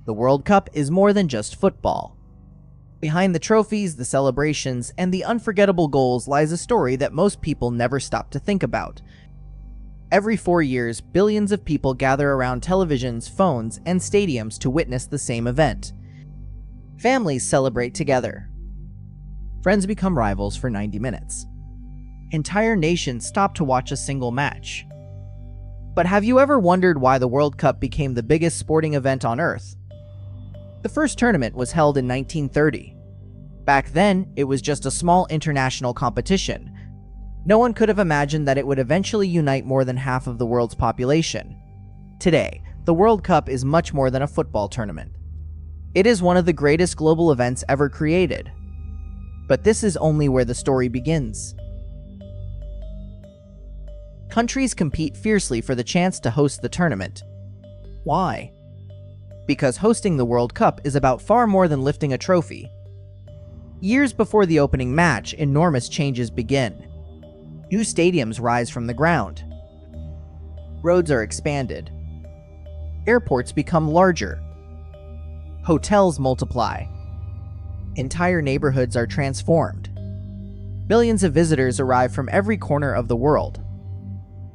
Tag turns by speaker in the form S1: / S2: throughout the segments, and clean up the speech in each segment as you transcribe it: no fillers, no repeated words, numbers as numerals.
S1: The World Cup is more than just football. Behind the trophies, the celebrations, and the unforgettable goals lies a story that most people never stop to think about. Every 4 years, billions of people gather around televisions, phones, and stadiums to witness the same event. Families celebrate together. Friends become rivals for 90 minutes. Entire nations stop to watch a single match. But have you ever wondered why the World Cup became the biggest sporting event on Earth? The first tournament was held in 1930. Back then, it was just a small international competition. No one could have imagined that it would eventually unite more than half of the world's population. Today, the World Cup is much more than a football tournament. It is one of the greatest global events ever created. But this is only where the story begins. Countries compete fiercely for the chance to host the tournament. Why? Because hosting the World Cup is about far more than lifting a trophy. Years before the opening match, enormous changes begin. New stadiums rise from the ground. Roads are expanded. Airports become larger. Hotels multiply. Entire neighborhoods are transformed. Billions of visitors arrive from every corner of the world.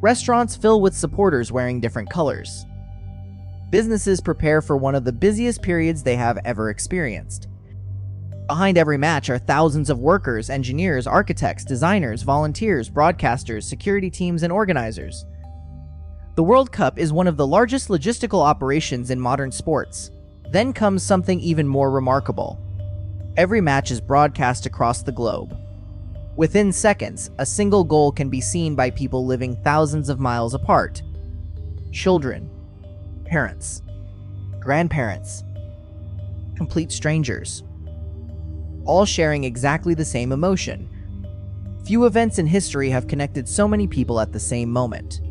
S1: Restaurants fill with supporters wearing different colors. Businesses prepare for one of the busiest periods they have ever experienced. Behind every match are thousands of workers, engineers, architects, designers, volunteers, broadcasters, security teams, and organizers. The World Cup is one of the largest logistical operations in modern sports. Then comes something even more remarkable. Every match is broadcast across the globe. Within seconds, a single goal can be seen by people living thousands of miles apart. Children, parents, grandparents, complete strangers, all sharing exactly the same emotion. Few events in history have connected so many people at the same moment.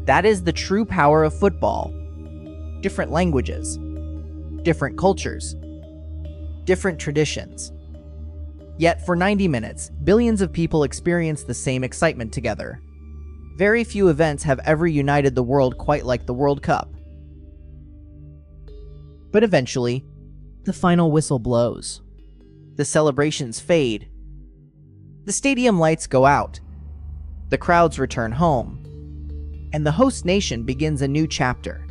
S1: That is the true power of football. Different languages, different cultures, different traditions. Yet for 90 minutes, billions of people experience the same excitement together. Very few events have ever united the world quite like the World Cup. But eventually, the final whistle blows. The celebrations fade. The stadium lights go out. The crowds return home. And the host nation begins a new chapter.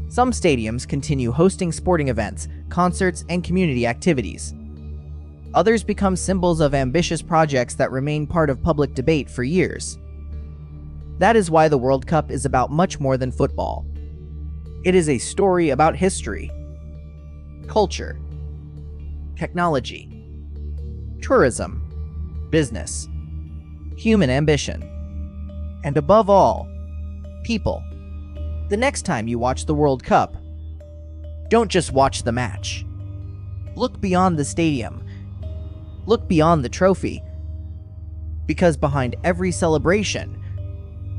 S1: Some stadiums continue hosting sporting events, concerts, and community activities. Others become symbols of ambitious projects that remain part of public debate for years. That is why the World Cup is about much more than football. It is a story about history, culture, technology, tourism, business, human ambition, and above all, people. The next time you watch the World Cup, don't just watch the match. Look beyond the stadium. Look beyond the trophy. Because behind every celebration,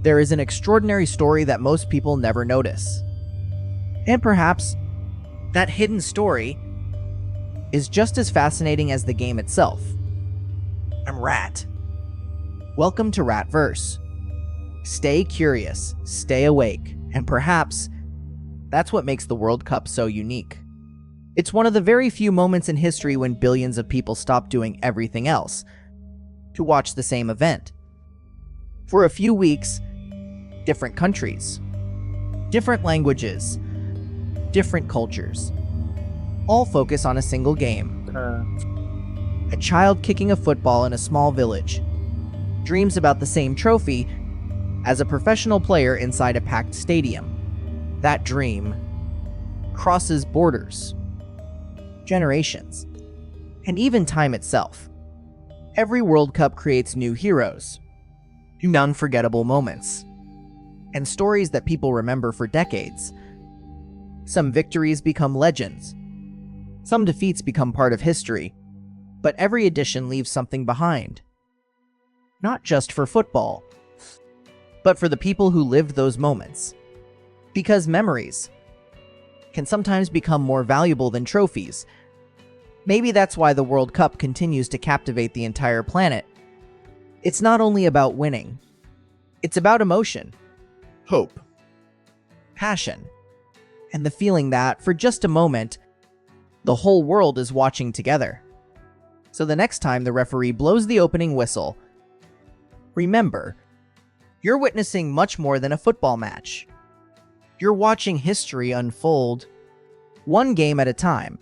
S1: there is an extraordinary story that most people never notice. And perhaps that hidden story is just as fascinating as the game itself. I'm Rat. Welcome to RatVerse. Stay curious, stay awake, and perhaps that's what makes the World Cup so unique. It's one of the very few moments in history when billions of people stop doing everything else to watch the same event. For a few weeks, different countries, different languages, different cultures, all focus on a single game. A child kicking a football in a small village dreams about the same trophy as a professional player inside a packed stadium. That dream crosses borders, generations, and even time itself. Every World Cup creates new heroes, new unforgettable moments, and stories that people remember for decades. Some victories become legends. Some defeats become part of history. But every edition leaves something behind. Not just for football, but for the people who lived those moments. Because memories can sometimes become more valuable than trophies. Maybe that's why the World Cup continues to captivate the entire planet. It's not only about winning. It's about emotion, hope, passion, and the feeling that, for just a moment, the whole world is watching together. So the next time the referee blows the opening whistle, remember, you're witnessing much more than a football match. You're watching history unfold, one game at a time.